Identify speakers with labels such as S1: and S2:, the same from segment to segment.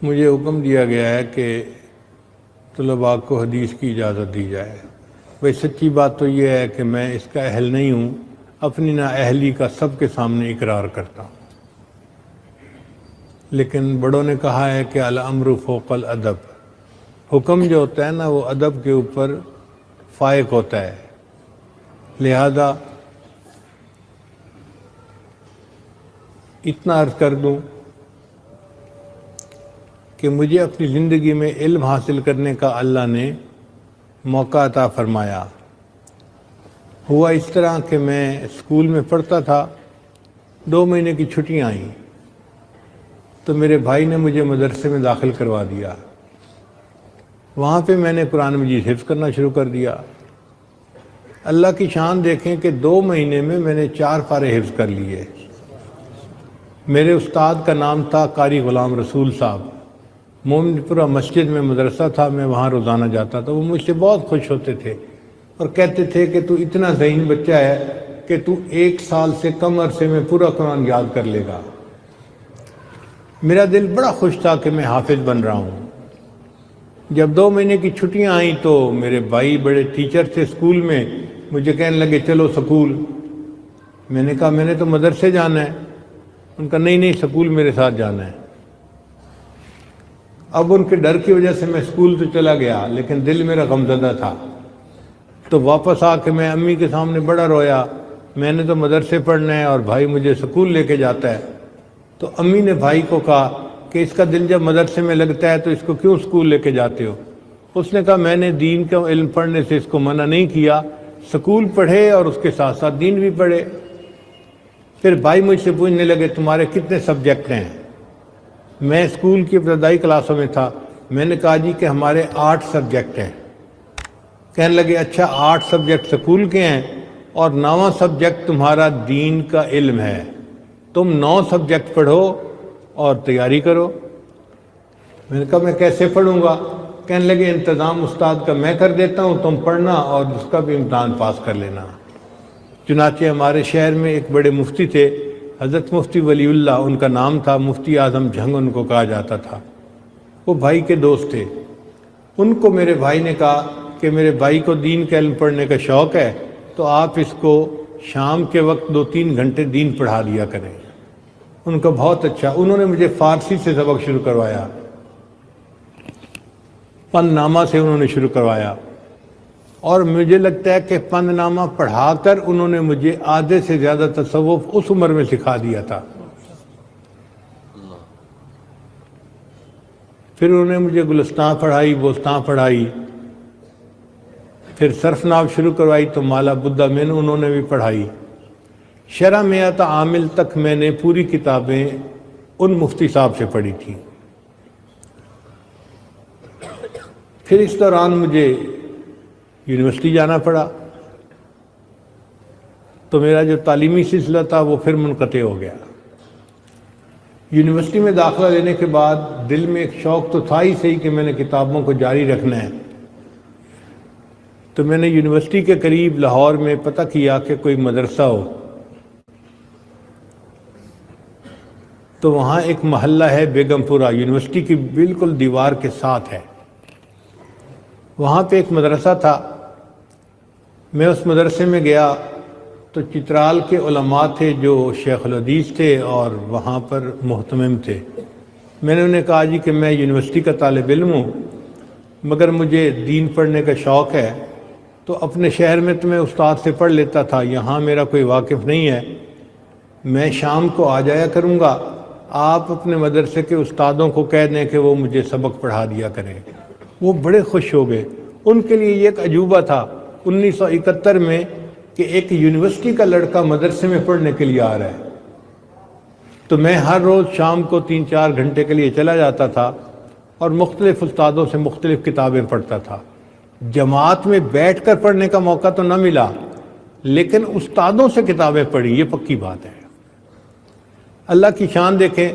S1: مجھے حکم دیا گیا ہے کہ طلباء کو حدیث کی اجازت دی جائے۔ بھائی سچی بات تو یہ ہے کہ میں اس کا اہل نہیں ہوں، اپنی نااہلی کا سب کے سامنے اقرار کرتا ہوں، لیکن بڑوں نے کہا ہے کہ الامر فوق الادب، حکم جو ہوتا ہے نا وہ ادب کے اوپر فائق ہوتا ہے۔ لہذا اتنا عرض کر دوں کہ مجھے اپنی زندگی میں علم حاصل کرنے کا اللہ نے موقع عطا فرمایا۔ ہوا اس طرح کہ میں اسکول میں پڑھتا تھا، 2 مہینے کی چھٹیاں آئیں تو میرے بھائی نے مجھے مدرسے میں داخل کروا دیا۔ وہاں پہ میں نے قرآن مجید حفظ کرنا شروع کر دیا۔ اللہ کی شان دیکھیں کہ 2 مہینے میں میں نے 4 پارے حفظ کر لیے۔ میرے استاد کا نام تھا قاری غلام رسول صاحب، مومن پورہ مسجد میں مدرسہ تھا، میں وہاں روزانہ جاتا تھا۔ وہ مجھ سے بہت خوش ہوتے تھے اور کہتے تھے کہ تو اتنا ذہین بچہ ہے کہ تو 1 سال سے کم عرصے میں پورا قرآن یاد کر لے گا۔ میرا دل بڑا خوش تھا کہ میں حافظ بن رہا ہوں۔ جب 2 مہینے کی چھٹیاں آئیں تو میرے بھائی بڑے ٹیچر تھے اسکول میں، مجھے کہنے لگے چلو سکول۔ میں نے کہا میں نے تو مدرسے جانا ہے۔ ان کا نہیں سکول میرے ساتھ جانا ہے۔ اب ان کے ڈر کی وجہ سے میں اسکول تو چلا گیا، لیکن دل میرا غمزدہ تھا۔ تو واپس آ کے میں امی کے سامنے بڑا رویا، میں نے تو مدرسے پڑھنا ہے اور بھائی مجھے سکول لے کے جاتا ہے۔ تو امی نے بھائی کو کہا کہ اس کا دل جب مدرسے میں لگتا ہے تو اس کو کیوں سکول لے کے جاتے ہو؟ اس نے کہا میں نے دین کا علم پڑھنے سے اس کو منع نہیں کیا، سکول پڑھے اور اس کے ساتھ ساتھ دین بھی پڑھے۔ پھر بھائی مجھ سے پوچھنے لگے تمہارے کتنے سبجیکٹ ہیں؟ میں اسکول کی ابتدائی کلاسوں میں تھا، میں نے کہا جی کہ ہمارے 8 سبجیکٹ ہیں۔ کہنے لگے اچھا 8 سبجیکٹ سکول کے ہیں اور 9واں سبجیکٹ تمہارا دین کا علم ہے، تم 9 سبجیکٹ پڑھو اور تیاری کرو۔ میں نے کہا میں کیسے پڑھوں گا؟ کہنے لگے انتظام استاد کا میں کر دیتا ہوں، تم پڑھنا اور اس کا بھی امتحان پاس کر لینا۔ چنانچہ ہمارے شہر میں ایک بڑے مفتی تھے، حضرت مفتی ولی اللہ ان کا نام تھا، مفتی اعظم جھنگ ان کو کہا جاتا تھا۔ وہ بھائی کے دوست تھے۔ ان کو میرے بھائی نے کہا کہ میرے بھائی کو دین کا علم پڑھنے کا شوق ہے تو آپ اس کو شام کے وقت 2-3 گھنٹے دین پڑھا دیا کریں۔ ان کا بہت اچھا، انہوں نے مجھے فارسی سے سبق شروع کروایا، پند نامہ سے انہوں نے شروع کروایا، اور مجھے لگتا ہے کہ پند نامہ پڑھا کر انہوں نے مجھے آدھے سے زیادہ تصوف اس عمر میں سکھا دیا تھا۔ پھر انہوں نے مجھے گلستان پڑھائی، بوستان پڑھائی، پھر صرف ناو شروع کروائی تو مالا بدھا میں انہوں نے بھی پڑھائی۔ شرح میات عامل تک میں نے پوری کتابیں ان مفتی صاحب سے پڑھی تھیں۔ پھر اس دوران مجھے یونیورسٹی جانا پڑا تو میرا جو تعلیمی سلسلہ تھا وہ پھر منقطع ہو گیا۔ یونیورسٹی میں داخلہ لینے کے بعد دل میں ایک شوق تو تھا ہی صحیح کہ میں نے کتابوں کو جاری رکھنا ہے، تو میں نے یونیورسٹی کے قریب لاہور میں پتہ کیا کہ کوئی مدرسہ ہو، تو وہاں ایک محلہ ہے بیگم پورہ، یونیورسٹی کی بالکل دیوار کے ساتھ ہے، وہاں پہ ایک مدرسہ تھا۔ میں اس مدرسے میں گیا تو چترال کے علماء تھے جو شیخ الحدیث تھے اور وہاں پر محتمم تھے۔ میں نے انہیں کہا جی کہ میں یونیورسٹی کا طالب علم ہوں مگر مجھے دین پڑھنے کا شوق ہے، تو اپنے شہر میں تو میں استاد سے پڑھ لیتا تھا، یہاں میرا کوئی واقف نہیں ہے، میں شام کو آ جایا کروں گا، آپ اپنے مدرسے کے استادوں کو کہہ دیں کہ وہ مجھے سبق پڑھا دیا کریں۔ وہ بڑے خوش ہو گئے۔ ان کے لیے یہ ایک عجوبہ تھا 1971 میں کہ ایک یونیورسٹی کا لڑکا مدرسے میں پڑھنے کے لیے آ رہا ہے۔ تو میں ہر روز شام کو 3-4 گھنٹے کے لیے چلا جاتا تھا اور مختلف استادوں سے مختلف کتابیں پڑھتا تھا۔ جماعت میں بیٹھ کر پڑھنے کا موقع تو نہ ملا لیکن استادوں سے کتابیں پڑھی، یہ پکی بات ہے۔ اللہ کی شان دیکھیں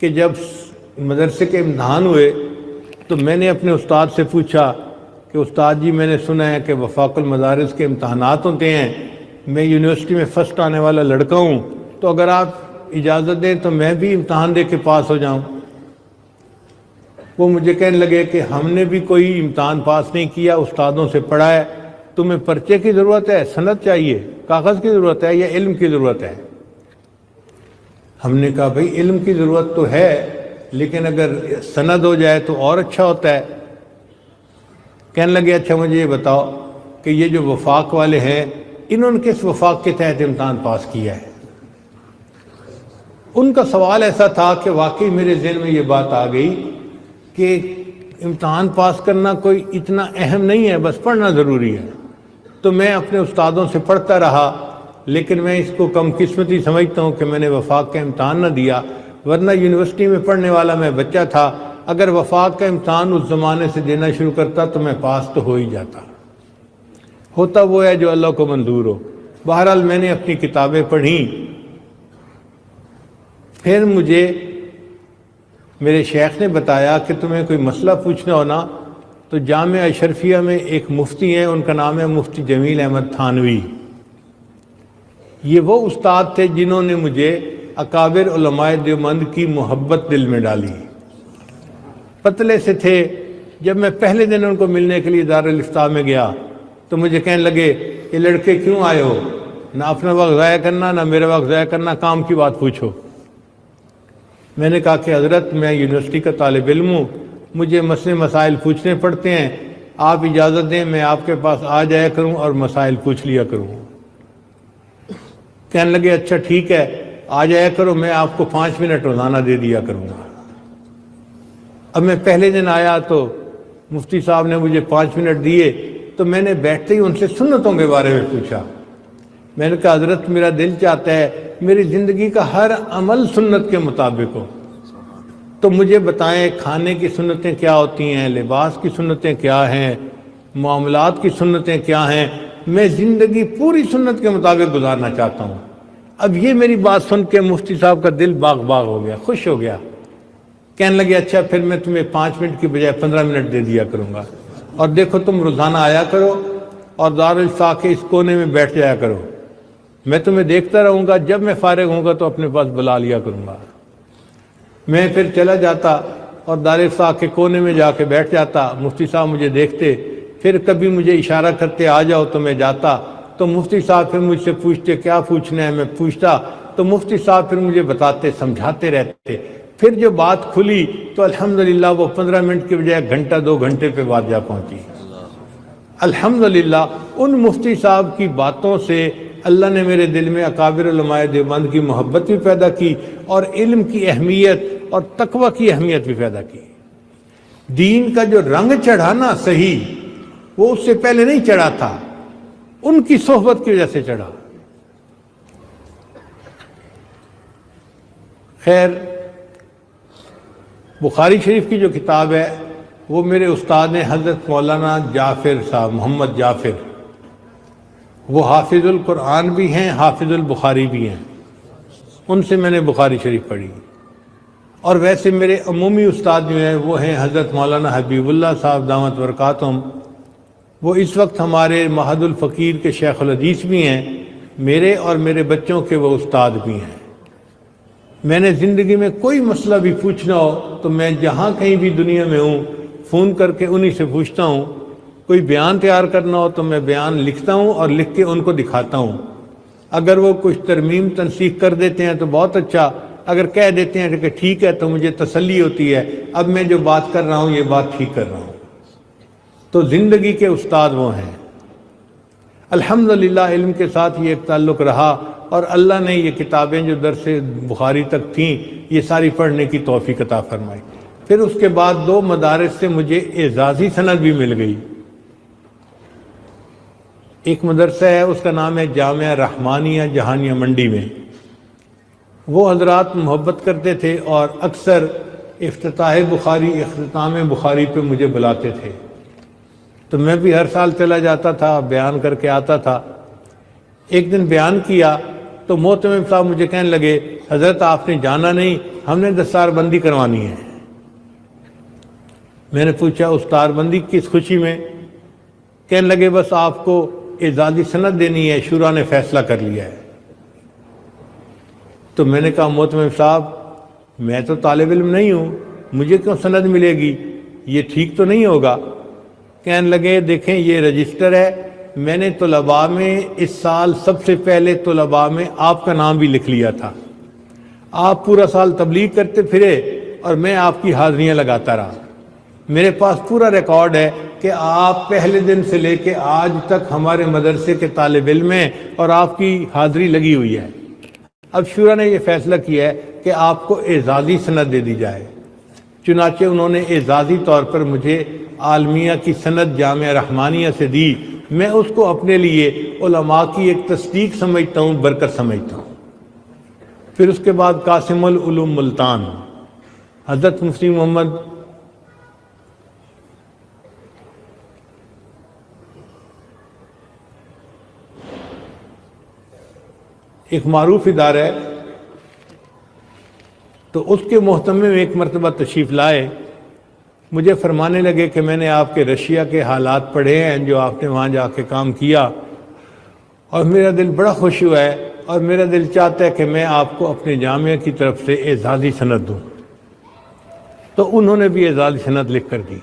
S1: کہ جب مدرسے کے امتحان ہوئے تو میں نے اپنے استاد سے پوچھا کہ استاد جی میں نے سنا ہے کہ وفاق المدارس کے امتحانات ہوتے ہیں، میں یونیورسٹی میں فرسٹ آنے والا لڑکا ہوں، تو اگر آپ اجازت دیں تو میں بھی امتحان دے کے پاس ہو جاؤں۔ وہ مجھے کہنے لگے کہ ہم نے بھی کوئی امتحان پاس نہیں کیا، استادوں سے پڑھا ہے، تمہیں پرچے کی ضرورت ہے، سند چاہیے، کاغذ کی ضرورت ہے یا علم کی ضرورت ہے؟ ہم نے کہا بھئی علم کی ضرورت تو ہے، لیکن اگر سند ہو جائے تو اور اچھا ہوتا ہے۔ کہنے لگے اچھا مجھے یہ بتاؤ کہ یہ جو وفاق والے ہیں انہوں نے کس وفاق کے تحت امتحان پاس کیا ہے؟ ان کا سوال ایسا تھا کہ واقعی میرے ذہن میں یہ بات آ گئی کہ امتحان پاس کرنا کوئی اتنا اہم نہیں ہے، بس پڑھنا ضروری ہے۔ تو میں اپنے استادوں سے پڑھتا رہا، لیکن میں اس کو کم قسمتی سمجھتا ہوں کہ میں نے وفاق کا امتحان نہ دیا، ورنہ یونیورسٹی میں پڑھنے والا میں بچہ تھا، اگر وفاق کا امتحان اس زمانے سے دینا شروع کرتا تو میں پاس تو ہو ہی جاتا۔ ہوتا وہ ہے جو اللہ کو منظور ہو۔ بہرحال میں نے اپنی کتابیں پڑھیں، پھر مجھے میرے شیخ نے بتایا کہ تمہیں کوئی مسئلہ پوچھنا ہو نا تو جامعہ اشرفیہ میں ایک مفتی ہیں، ان کا نام ہے مفتی جمیل احمد تھانوی۔ یہ وہ استاد تھے جنہوں نے مجھے اکابر علماء دیوبند کی محبت دل میں ڈالی۔ پتلے سے تھے، جب میں پہلے دن ان کو ملنے کے لیے دارالفتاح میں گیا تو مجھے کہنے لگے یہ لڑکے کیوں آئے ہو؟ نہ اپنا وقت ضائع کرنا نہ میرا وقت ضائع کرنا، کام کی بات پوچھو۔ میں نے کہا کہ حضرت میں یونیورسٹی کا طالب علم ہوں، مجھے مسئلے مسائل پوچھنے پڑتے ہیں، آپ اجازت دیں میں آپ کے پاس آ جایا کروں اور مسائل پوچھ لیا کروں۔ کہنے لگے اچھا ٹھیک ہے آ جایا کرو، میں آپ کو 5 منٹ روزانہ دے دیا کروں گا۔ اب میں پہلے دن آیا تو مفتی صاحب نے مجھے 5 منٹ دیے، تو میں نے بیٹھتے ہی ان سے سنتوں کے بارے میں پوچھا۔ میں نے کہا حضرت میرا دل چاہتا ہے میری زندگی کا ہر عمل سنت کے مطابق ہو، تو مجھے بتائیں کھانے کی سنتیں کیا ہوتی ہیں، لباس کی سنتیں کیا ہیں، معاملات کی سنتیں کیا ہیں، میں زندگی پوری سنت کے مطابق گزارنا چاہتا ہوں۔ اب یہ میری بات سن کے مفتی صاحب کا دل باغ باغ ہو گیا، خوش ہو گیا۔ کہنے لگے اچھا پھر میں تمہیں 5 منٹ کی بجائے 15 منٹ دے دیا کروں گا، اور دیکھو تم روزانہ آیا کرو اور دارالفتاح کے اس کونے میں بیٹھ جایا کرو، میں تمہیں دیکھتا رہوں گا، جب میں فارغ ہوں گا تو اپنے پاس بلا لیا کروں گا۔ میں پھر چلا جاتا اور دارالفتاح کے کونے میں جا کے بیٹھ جاتا، مفتی صاحب مجھے دیکھتے، پھر کبھی مجھے اشارہ کرتے آ جاؤ تو میں جاتا، تو مفتی صاحب پھر مجھ سے پوچھتے کیا پوچھنا ہے، میں پوچھتا تو مفتی صاحب پھر مجھے بتاتے سمجھاتے رہتے۔ پھر جو بات کھلی تو الحمدللہ وہ 15 منٹ کے بجائے گھنٹہ 2 گھنٹے پہ بات جا پہنچی۔ الحمدللہ ان مفتی صاحب کی باتوں سے اللہ نے میرے دل میں اکابر علماء دیوبند کی محبت بھی پیدا کی اور علم کی اہمیت اور تقوی کی اہمیت بھی پیدا کی۔ دین کا جو رنگ چڑھانا صحیح وہ اس سے پہلے نہیں چڑھا تھا، ان کی صحبت کی وجہ سے چڑھا۔ خیر بخاری شریف کی جو کتاب ہے وہ میرے استاد نے حضرت مولانا جعفر صاحب، محمد جعفر، وہ حافظ القرآن بھی ہیں، حافظ البخاری بھی ہیں، ان سے میں نے بخاری شریف پڑھی۔ اور ویسے میرے عمومی استاد جو ہیں وہ ہیں حضرت مولانا حبیب اللہ صاحب دامت برکاتہم، وہ اس وقت ہمارے معہد الفقیر کے شیخ الحدیث بھی ہیں، میرے اور میرے بچوں کے وہ استاد بھی ہیں۔ میں نے زندگی میں کوئی مسئلہ بھی پوچھنا ہو تو میں جہاں کہیں بھی دنیا میں ہوں فون کر کے انہی سے پوچھتا ہوں۔ کوئی بیان تیار کرنا ہو تو میں بیان لکھتا ہوں اور لکھ کے ان کو دکھاتا ہوں، اگر وہ کچھ ترمیم تنسیخ کر دیتے ہیں تو بہت اچھا، اگر کہہ دیتے ہیں کہ ٹھیک ہے تو مجھے تسلی ہوتی ہے اب میں جو بات کر رہا ہوں یہ بات ٹھیک کر رہا ہوں۔ تو زندگی کے استاد وہ ہیں۔ الحمدللہ علم کے ساتھ یہ ایک تعلق رہا، اور اللہ نے یہ کتابیں جو درس بخاری تک تھیں یہ ساری پڑھنے کی توفیق عطا فرمائی۔ پھر اس کے بعد 2 مدارس سے مجھے اعزازی سند بھی مل گئی۔ ایک مدرسہ ہے اس کا نام ہے جامعہ رحمانیہ جہانیہ منڈی میں، وہ حضرات محبت کرتے تھے اور اکثر افتتاح بخاری، اختتام بخاری پہ مجھے بلاتے تھے، تو میں بھی ہر سال چلا جاتا تھا، بیان کر کے آتا تھا۔ ایک دن بیان کیا تو محتمم صاحب مجھے کہنے لگے حضرت آپ نے جانا نہیں، ہم نے دستار بندی کروانی ہے۔ میں نے پوچھا دستار بندی کس خوشی میں؟ کہنے لگے بس آپ کو اعزازی سند دینی ہے، شورا نے فیصلہ کر لیا ہے۔ تو میں نے کہا محتمم صاحب میں تو طالب علم نہیں ہوں، مجھے کیوں سند ملے گی؟ یہ ٹھیک تو نہیں ہوگا. کہنے لگے دیکھیں یہ رجسٹر ہے, میں نے طلباء میں اس سال سب سے پہلے طلباء میں آپ کا نام بھی لکھ لیا تھا. آپ پورا سال تبلیغ کرتے پھرے اور میں آپ کی حاضریاں لگاتا رہا. میرے پاس پورا ریکارڈ ہے کہ آپ پہلے دن سے لے کے آج تک ہمارے مدرسے کے طالب علم ہیں اور آپ کی حاضری لگی ہوئی ہے. اب شورا نے یہ فیصلہ کیا ہے کہ آپ کو اعزازی سند دے دی جائے. چنانچہ انہوں نے اعزازی طور پر مجھے عالمیہ کی سند جامعہ رحمانیہ سے دی. میں اس کو اپنے لیے علماء کی ایک تصدیق سمجھتا ہوں, برکت سمجھتا ہوں. پھر اس کے بعد قاسم العلوم ملتان, حضرت مفتی محمد ایک معروف ادارہ ہے, تو اس کے محتمم ایک مرتبہ تشریف لائے. مجھے فرمانے لگے کہ میں نے آپ کے رشیا کے حالات پڑھے ہیں جو آپ نے وہاں جا کے کام کیا, اور میرا دل بڑا خوش ہوا ہے اور میرا دل چاہتا ہے کہ میں آپ کو اپنے جامعہ کی طرف سے اعزازی سند دوں. تو انہوں نے بھی اعزازی سند لکھ کر دی.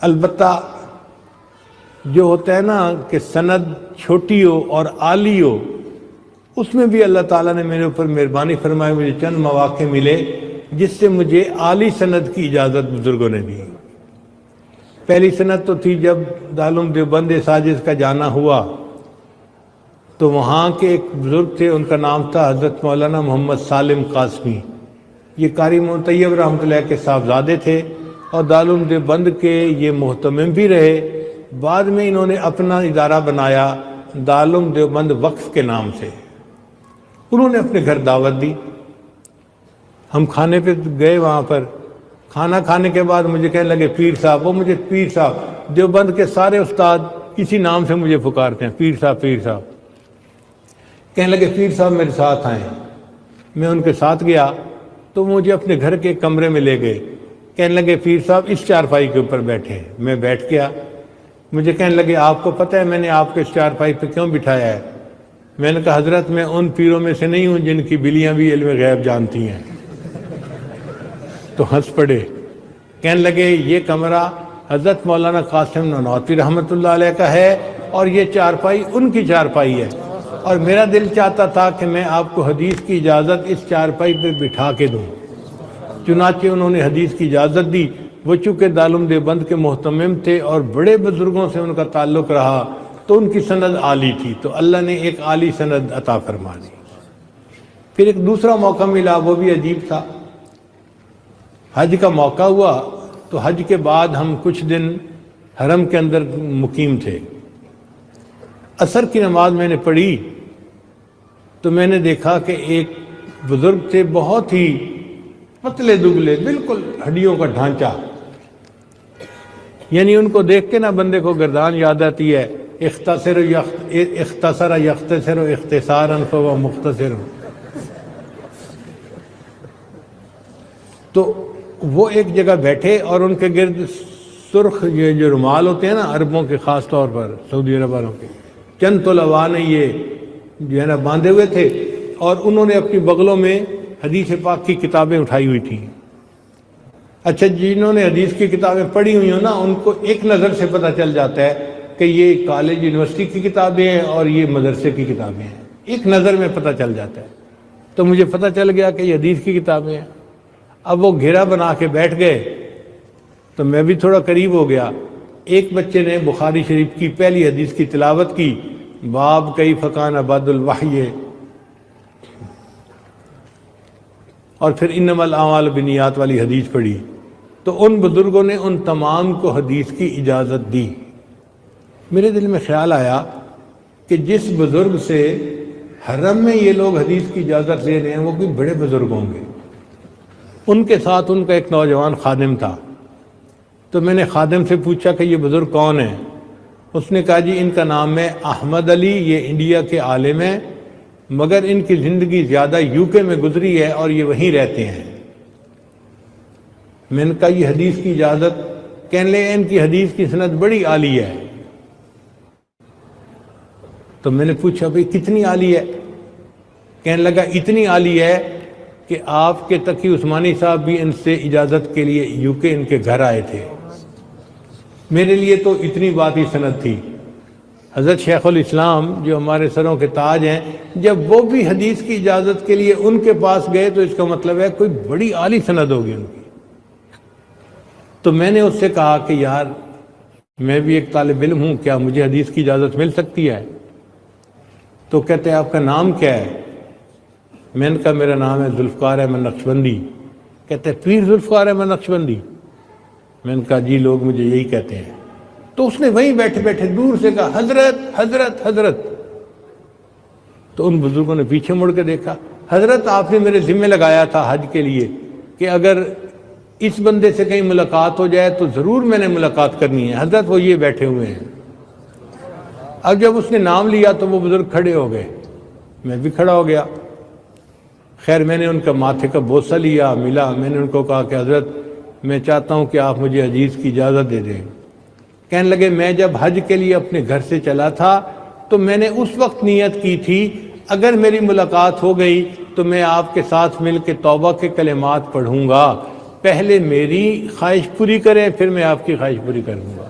S1: البتہ جو ہوتا ہے نا کہ سند چھوٹی ہو اور عالی ہو, اس میں بھی اللہ تعالیٰ نے میرے اوپر مہربانی فرمائی. مجھے چند مواقع ملے جس سے مجھے عالی سند کی اجازت بزرگوں نے دی. پہلی سند تو تھی جب دارالعلوم دیوبند ساجد کا جانا ہوا, تو وہاں کے ایک بزرگ تھے, ان کا نام تھا حضرت مولانا محمد سالم قاسمی. یہ قاری طیب رحمۃ اللہ کے صاحبزادے تھے اور دارالعلوم دیوبند کے یہ محتمم بھی رہے. بعد میں انہوں نے اپنا ادارہ بنایا دارالعلوم دیوبند وقف کے نام سے. انہوں نے اپنے گھر دعوت دی, ہم کھانے پہ گئے. وہاں پر کھانا کھانے کے بعد مجھے کہنے لگے پیر صاحب. وہ مجھے پیر صاحب, دیوبند کے سارے استاد کسی نام سے مجھے پکارتے ہیں, پیر صاحب پیر صاحب. کہنے لگے پیر صاحب میرے ساتھ آئیں. میں ان کے ساتھ گیا تو مجھے اپنے گھر کے کمرے میں لے گئے. کہنے لگے پیر صاحب اس چارپائی کے اوپر بیٹھے. میں بیٹھ گیا. مجھے کہنے لگے آپ کو پتہ ہے میں نے آپ کو اس چارپائی پہ کیوں بٹھایا ہے؟ میں نے کہا حضرت میں ان پیروں میں سے نہیں ہوں جن کی بلیاں بھی علم غیب جانتی ہیں. تو ہنس پڑے. کہنے لگے یہ کمرہ حضرت مولانا قاسم نانوتوی رحمۃ اللہ علیہ کا ہے اور یہ چارپائی ان کی چارپائی ہے, اور میرا دل چاہتا تھا کہ میں آپ کو حدیث کی اجازت اس چارپائی پہ بٹھا کے دوں. چنانچہ انہوں نے حدیث کی اجازت دی. وہ چونکہ دارالعلوم دیوبند کے محتمم تھے اور بڑے بزرگوں سے ان کا تعلق رہا, تو ان کی سند عالی تھی, تو اللہ نے ایک عالی سند عطا فرما دی. پھر ایک دوسرا موقع ملا, وہ بھی عجیب تھا. حج کا موقع ہوا تو حج کے بعد ہم کچھ دن حرم کے اندر مقیم تھے. عصر کی نماز میں نے پڑھی تو میں نے دیکھا کہ ایک بزرگ تھے, بہت ہی پتلے دبلے, بالکل ہڈیوں کا ڈھانچہ, یعنی ان کو دیکھ کے نا بندے کو گردان یاد آتی ہے. اختصر یختصر اختصارا فهو مختصر. تو وہ ایک جگہ بیٹھے اور ان کے گرد سرخ یہ جو رومال ہوتے ہیں نا عربوں کے, خاص طور پر سعودی عرب والوں کے, چند طلباء نے یہ جو ہے نا باندھے ہوئے تھے, اور انہوں نے اپنی بغلوں میں حدیث پاک کی کتابیں اٹھائی ہوئی تھیں. اچھا, جنہوں نے حدیث کی کتابیں پڑھی ہوئی ہوں نا, ان کو ایک نظر سے پتہ چل جاتا ہے کہ یہ کالج یونیورسٹی کی کتابیں ہیں اور یہ مدرسے کی کتابیں ہیں. ایک نظر میں پتہ چل جاتا ہے. تو مجھے پتہ چل گیا کہ یہ حدیث کی کتابیں ہیں. اب وہ گھیرا بنا کے بیٹھ گئے تو میں بھی تھوڑا قریب ہو گیا. ایک بچے نے بخاری شریف کی پہلی حدیث کی تلاوت کی, باب کیف کان بعد الوحی, اور پھر انما الاعمال بالنیات والی حدیث پڑھی. تو ان بزرگوں نے ان تمام کو حدیث کی اجازت دی. میرے دل میں خیال آیا کہ جس بزرگ سے حرم میں یہ لوگ حدیث کی اجازت لے رہے ہیں وہ کوئی بڑے بزرگ ہوں گے. ان کے ساتھ ان کا ایک نوجوان خادم تھا. تو میں نے خادم سے پوچھا کہ یہ بزرگ کون ہیں؟ اس نے کہا جی ان کا نام ہے احمد علی, یہ انڈیا کے عالم ہیں, مگر ان کی زندگی زیادہ یو کے میں گزری ہے اور یہ وہیں رہتے ہیں. میں نے کہا یہ حدیث کی اجازت؟ کہنے لگے ان کی حدیث کی سند بڑی عالی ہے. تو میں نے پوچھا بھئی کتنی عالی ہے؟ کہنے لگا اتنی عالی ہے کہ آپ کے تقی عثمانی صاحب بھی ان سے اجازت کے لیے UK ان کے گھر آئے تھے۔ میرے لیے تو اتنی بات ہی سند تھی۔ حضرت شیخ الاسلام جو ہمارے سروں کے تاج ہیں، جب وہ بھی حدیث کی اجازت کے لیے ان کے پاس گئے تو اس کا مطلب ہے کوئی بڑی عالی سند ہوگی ان کی۔ تو میں نے اس سے کہا کہ یار میں بھی ایک طالب علم ہوں، کیا مجھے حدیث کی اجازت مل سکتی ہے؟ تو کہتے ہیں آپ کا نام کیا ہے؟ میں نے کہا میرا نام ہے ذوالفقار احمد نقشبندی۔ کہتے ہیں پیر ذوالفقار احمد نقشبندی؟ میں نے کہا جی لوگ مجھے یہی کہتے ہیں۔ تو اس نے وہیں بیٹھے بیٹھے دور سے کہا حضرت حضرت حضرت۔ تو ان بزرگوں نے پیچھے مڑ کے دیکھا، حضرت آپ نے میرے ذمہ لگایا تھا حج کے لیے کہ اگر اس بندے سے کہیں ملاقات ہو جائے تو ضرور میں نے ملاقات کرنی ہے، حضرت وہ یہ بیٹھے ہوئے ہیں۔ اب جب اس نے نام لیا تو وہ بزرگ کھڑے ہو گئے، میں بھی کھڑا ہو گیا۔ خیر میں نے ان کا ماتھے کا بوسہ لیا، ملا، میں نے ان کو کہا کہ حضرت میں چاہتا ہوں کہ آپ مجھے حدیث کی اجازت دے دیں۔ کہنے لگے میں جب حج کے لیے اپنے گھر سے چلا تھا تو میں نے اس وقت نیت کی تھی اگر میری ملاقات ہو گئی تو میں آپ کے ساتھ مل کے توبہ کے کلمات پڑھوں گا، پہلے میری خواہش پوری کریں پھر میں آپ کی خواہش پوری کروں گا۔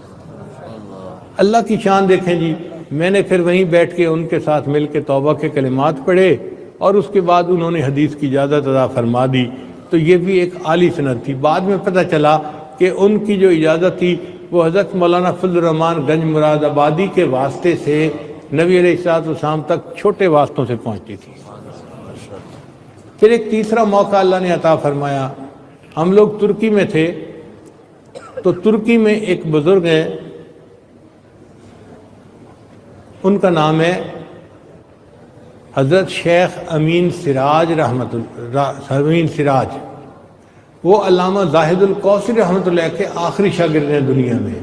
S1: اللہ کی شان دیکھیں جی، میں نے پھر وہیں بیٹھ کے ان کے ساتھ مل کے توبہ کے کلمات پڑھے اور اس کے بعد انہوں نے حدیث کی اجازت عطا فرما دی۔ تو یہ بھی ایک عالی سند تھی۔ بعد میں پتہ چلا کہ ان کی جو اجازت تھی وہ حضرت مولانا فضل الرحمان گنج مراد آبادی کے واسطے سے نبی علیہ السلام تک چھوٹے واسطوں سے پہنچتی تھی۔ پھر ایک تیسرا موقع اللہ نے عطا فرمایا، ہم لوگ ترکی میں تھے تو ترکی میں ایک بزرگ ہے، ان کا نام ہے حضرت شیخ امین سراج امین سراج۔ وہ علامہ زاہد القوثری رحمۃ اللہ کے آخری شاگرد ہیں دنیا میں۔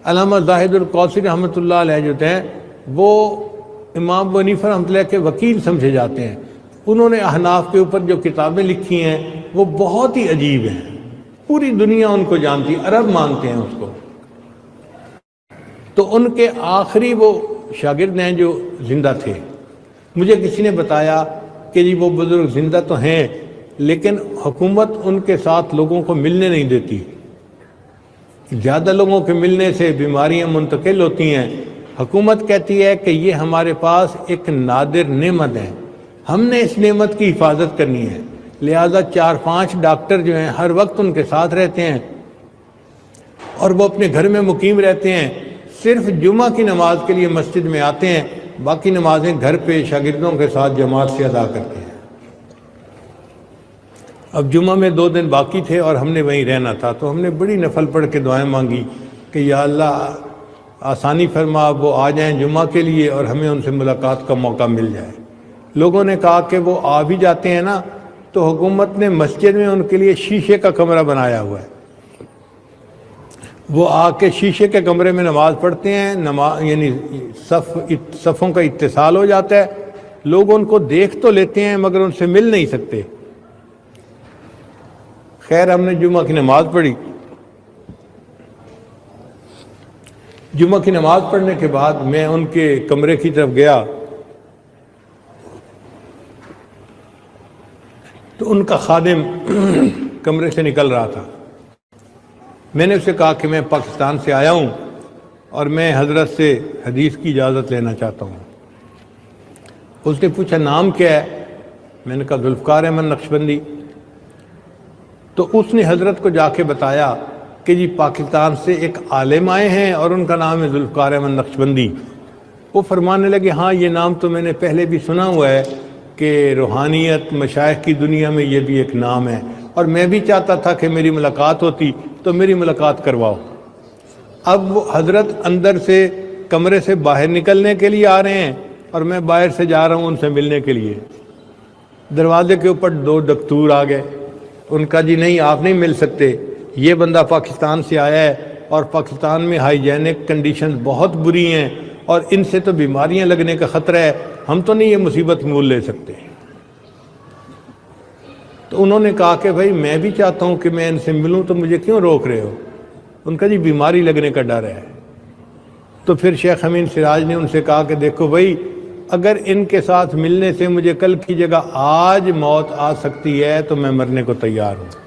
S1: علامہ زاہد القوثری رحمۃ اللہ علیہ جو ہیں وہ امام ابو حنیفہ رحمۃ اللہ کے وکیل سمجھے جاتے ہیں۔ انہوں نے احناف کے اوپر جو کتابیں لکھی ہیں وہ بہت ہی عجیب ہیں، پوری دنیا ان کو جانتی، عرب مانتے ہیں اس کو۔ تو ان کے آخری وہ شاگرد ہیں جو زندہ تھے۔ مجھے کسی نے بتایا کہ جی وہ بزرگ زندہ تو ہیں لیکن حکومت ان کے ساتھ لوگوں کو ملنے نہیں دیتی، زیادہ لوگوں کے ملنے سے بیماریاں منتقل ہوتی ہیں۔ حکومت کہتی ہے کہ یہ ہمارے پاس ایک نادر نعمت ہے، ہم نے اس نعمت کی حفاظت کرنی ہے، لہٰذا 4-5 ڈاکٹر جو ہیں ہر وقت ان کے ساتھ رہتے ہیں اور وہ اپنے گھر میں مقیم رہتے ہیں، صرف جمعہ کی نماز کے لیے مسجد میں آتے ہیں، باقی نمازیں گھر پہ شاگردوں کے ساتھ جماعت سے ادا کرتے ہیں۔ اب جمعہ میں 2 دن باقی تھے اور ہم نے وہیں رہنا تھا، تو ہم نے بڑی نفل پڑھ کے دعائیں مانگی کہ یا اللہ آسانی فرما، وہ آ جائیں جمعہ کے لیے اور ہمیں ان سے ملاقات کا موقع مل جائے۔ لوگوں نے کہا کہ وہ آ بھی جاتے ہیں نا، تو حکومت نے مسجد میں ان کے لیے شیشے کا کمرہ بنایا ہوا ہے، وہ آ کے شیشے کے کمرے میں نماز پڑھتے ہیں، یعنی صفوں کا اتصال ہو جاتا ہے، لوگ ان کو دیکھ تو لیتے ہیں مگر ان سے مل نہیں سکتے۔ خیر ہم نے جمعہ کی نماز پڑھی، جمعہ کی نماز پڑھنے کے بعد میں ان کے کمرے کی طرف گیا تو ان کا خادم کمرے سے نکل رہا تھا۔ میں نے اسے کہا کہ میں پاکستان سے آیا ہوں اور میں حضرت سے حدیث کی اجازت لینا چاہتا ہوں۔ اس نے پوچھا نام کیا ہے؟ میں نے کہا ذوالفقار احمد نقشبندی۔ تو اس نے حضرت کو جا کے بتایا کہ جی پاکستان سے ایک عالم آئے ہیں اور ان کا نام ہے ذوالفقار احمد نقشبندی۔ وہ فرمانے لگے ہاں یہ نام تو میں نے پہلے بھی سنا ہوا ہے کہ روحانیت مشائخ کی دنیا میں یہ بھی ایک نام ہے، اور میں بھی چاہتا تھا کہ میری ملاقات ہوتی تو میری ملاقات کرواؤ۔ اب وہ حضرت اندر سے کمرے سے باہر نکلنے کے لیے آ رہے ہیں اور میں باہر سے جا رہا ہوں ان سے ملنے کے لیے۔ دروازے کے اوپر 2 دکتور آ گئے، ان کا جی نہیں آپ نہیں مل سکتے، یہ بندہ پاکستان سے آیا ہے اور پاکستان میں ہائیجینک کنڈیشنز بہت بری ہیں اور ان سے تو بیماریاں لگنے کا خطرہ ہے، ہم تو نہیں یہ مصیبت مول لے سکتے۔ تو انہوں نے کہا کہ بھائی میں بھی چاہتا ہوں کہ میں ان سے ملوں، تو مجھے کیوں روک رہے ہو؟ ان کا جی بیماری لگنے کا ڈر ہے۔ تو پھر شیخ امین سراج نے ان سے کہا کہ دیکھو بھائی اگر ان کے ساتھ ملنے سے مجھے کل کی جگہ آج موت آ سکتی ہے تو میں مرنے کو تیار ہوں۔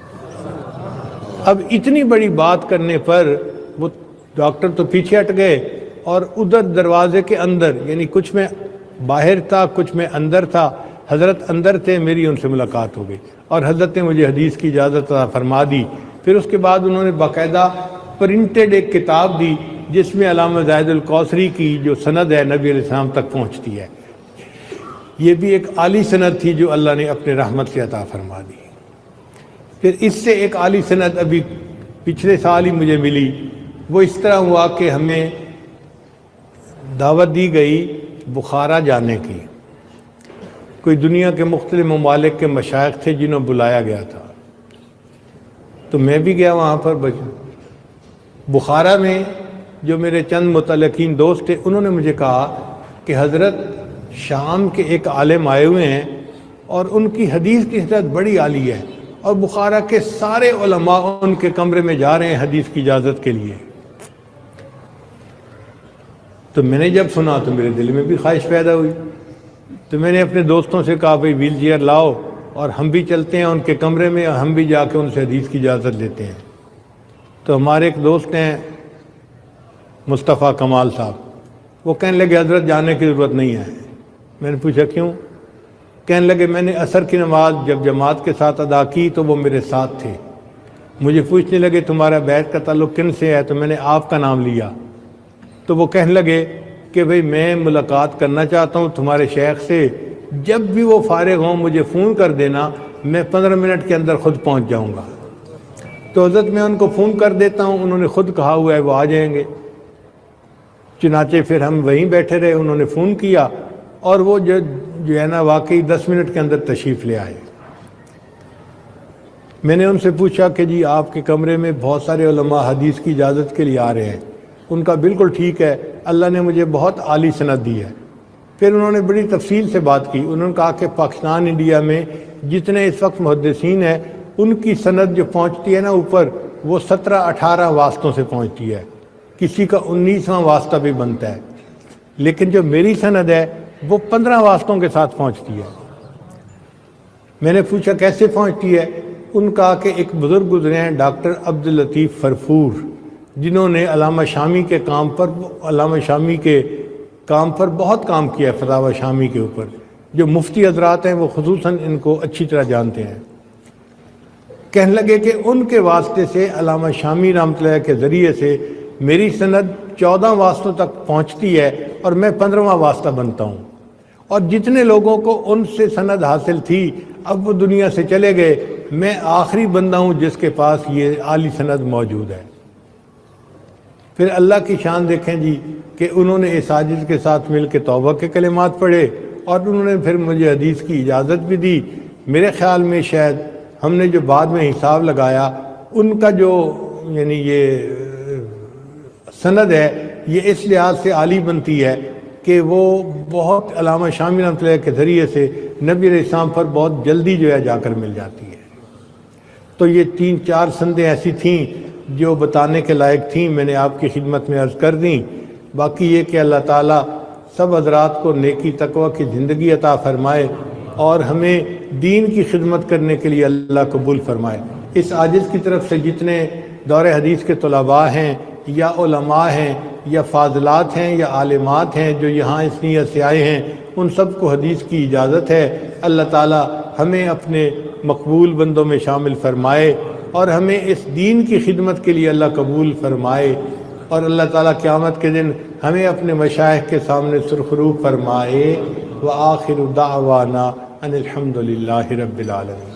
S1: اب اتنی بڑی بات کرنے پر وہ ڈاکٹر تو پیچھے ہٹ گئے، اور ادھر دروازے کے اندر، یعنی کچھ میں باہر تھا کچھ میں اندر تھا، حضرت اندر تھے، میری ان سے ملاقات ہو گئی اور حضرت نے مجھے حدیث کی اجازت عطا فرما دی۔ پھر اس کے بعد انہوں نے باقاعدہ پرنٹڈ ایک کتاب دی جس میں علامہ زاہد الکوثری کی جو سند ہے نبی علیہ السلام تک پہنچتی ہے۔ یہ بھی ایک عالی سند تھی جو اللہ نے اپنے رحمت سے عطا فرما دی۔ پھر اس سے ایک عالی سند ابھی پچھلے سال ہی مجھے ملی۔ وہ اس طرح ہوا کہ ہمیں دعوت دی گئی بخارا جانے کی، کوئی دنیا کے مختلف ممالک کے مشائخ تھے جنہوں بلایا گیا تھا، تو میں بھی گیا وہاں پر۔ بخارا میں جو میرے چند متعلقین دوست تھے انہوں نے مجھے کہا کہ حضرت شام کے ایک عالم آئے ہوئے ہیں اور ان کی حدیث کی حدت بڑی عالی ہے، اور بخارا کے سارے علماء ان کے کمرے میں جا رہے ہیں حدیث کی اجازت کے لیے۔ تو میں نے جب سنا تو میرے دل میں بھی خواہش پیدا ہوئی، تو میں نے اپنے دوستوں سے کہا بھائی ویل چیئر لاؤ اور ہم بھی چلتے ہیں ان کے کمرے میں اور ہم بھی جا کے ان سے حدیث کی اجازت لیتے ہیں۔ تو ہمارے ایک دوست ہیں مصطفیٰ کمال صاحب، وہ کہنے لگے حضرت جانے کی ضرورت نہیں ہے۔ میں نے پوچھا کیوں؟ کہنے لگے میں نے عصر کی نماز جب جماعت کے ساتھ ادا کی تو وہ میرے ساتھ تھے، مجھے پوچھنے لگے تمہارا بیعت کا تعلق کن سے ہے، تو میں نے آپ کا نام لیا، تو وہ کہنے لگے کہ بھئی میں ملاقات کرنا چاہتا ہوں تمہارے شیخ سے، جب بھی وہ فارغ ہوں مجھے فون کر دینا، میں 15 منٹ کے اندر خود پہنچ جاؤں گا۔ تو حضرت میں ان کو فون کر دیتا ہوں، انہوں نے خود کہا ہوا ہے وہ آ جائیں گے۔ چنانچہ پھر ہم وہیں بیٹھے رہے، انہوں نے فون کیا اور وہ جو ہے نا واقعی 10 منٹ کے اندر تشریف لے آئے۔ میں نے ان سے پوچھا کہ جی آپ کے کمرے میں بہت سارے علماء حدیث کی اجازت کے لیے آ رہے ہیں؟ ان کا بالکل ٹھیک ہے، اللہ نے مجھے بہت عالی سند دی ہے۔ پھر انہوں نے بڑی تفصیل سے بات کی، انہوں نے کہا کہ پاکستان انڈیا میں جتنے اس وقت محدثین ہیں ان کی سند جو پہنچتی ہے نا اوپر، وہ 17-18 واسطوں سے پہنچتی ہے، کسی کا 19واں واسطہ بھی بنتا ہے، لیکن جو میری سند ہے وہ 15 واسطوں کے ساتھ پہنچتی ہے۔ میں نے پوچھا کیسے پہنچتی ہے؟ ان کا کہ ایک بزرگ گزرے ہیں ڈاکٹر عبداللطیف فرفور، جنہوں نے علامہ شامی کے کام پر بہت کام کیا ہے، فتاوی شامی کے اوپر۔ جو مفتی حضرات ہیں وہ خصوصاً ان کو اچھی طرح جانتے ہیں۔ کہنے لگے کہ ان کے واسطے سے علامہ شامی رحمۃ اللہ کے ذریعے سے میری سند 14 واسطوں تک پہنچتی ہے اور میں 15واں واسطہ بنتا ہوں، اور جتنے لوگوں کو ان سے سند حاصل تھی اب وہ دنیا سے چلے گئے، میں آخری بندہ ہوں جس کے پاس یہ عالی سند موجود ہے۔ پھر اللہ کی شان دیکھیں جی کہ انہوں نے اس عاجز کے ساتھ مل کے توبہ کے کلمات پڑھے اور انہوں نے پھر مجھے حدیث کی اجازت بھی دی۔ میرے خیال میں شاید ہم نے جو بعد میں حساب لگایا ان کا جو یعنی یہ سند ہے یہ اس لحاظ سے عالی بنتی ہے کہ وہ بہت علامہ شامی رحمۃ اللہ کے ذریعے سے نبی علیہ السلام پر بہت جلدی جو ہے جا کر مل جاتی ہے۔ تو یہ 3-4 سندیں ایسی تھیں جو بتانے کے لائق تھیں، میں نے آپ کی خدمت میں عرض کر دیں۔ باقی یہ کہ اللہ تعالیٰ سب حضرات کو نیکی تقوی کی زندگی عطا فرمائے اور ہمیں دین کی خدمت کرنے کے لیے اللہ قبول فرمائے۔ اس عاجز کی طرف سے جتنے دور حدیث کے طلباء ہیں یا علماء ہیں یا فاضلات ہیں یا عالمات ہیں جو یہاں اس نیت سے آئے ہیں، ان سب کو حدیث کی اجازت ہے۔ اللہ تعالیٰ ہمیں اپنے مقبول بندوں میں شامل فرمائے اور ہمیں اس دین کی خدمت کے لیے اللہ قبول فرمائے، اور اللہ تعالیٰ قیامت کے دن ہمیں اپنے مشائخ کے سامنے سرخرو فرمائے۔ وآخر دعوانا ان الحمد للہ رب العالمین۔